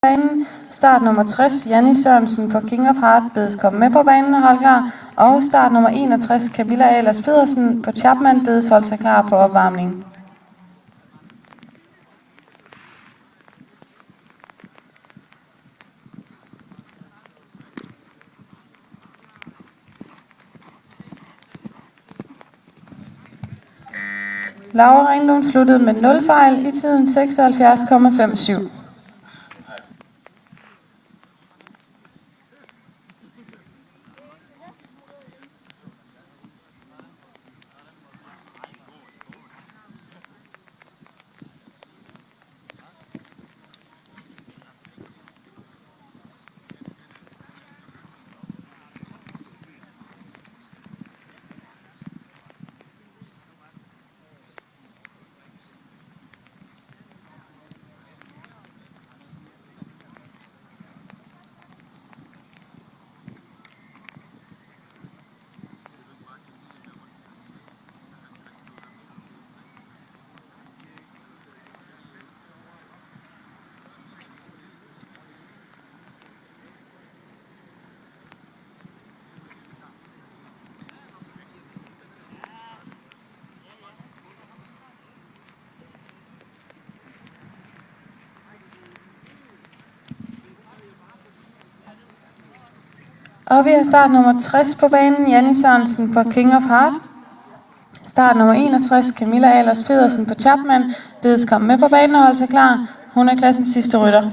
banen. Start nummer 60, Janni Sørensen på King of Heart bedes komme med på banen og holde klar. Og start nummer 61, Camilla Ahlers Pedersen på Chapman bedes holde sig klar på opvarmning. Laura Rindum sluttede med 0 fejl i tiden 76,57. Og vi har start nummer 60 på banen, Janni Sørensen på King of Heart. Start nummer 61, Camilla Ahlers Pedersen på Chapman bedes komme med på banen og holde sig klar. Hun er klassens sidste rytter.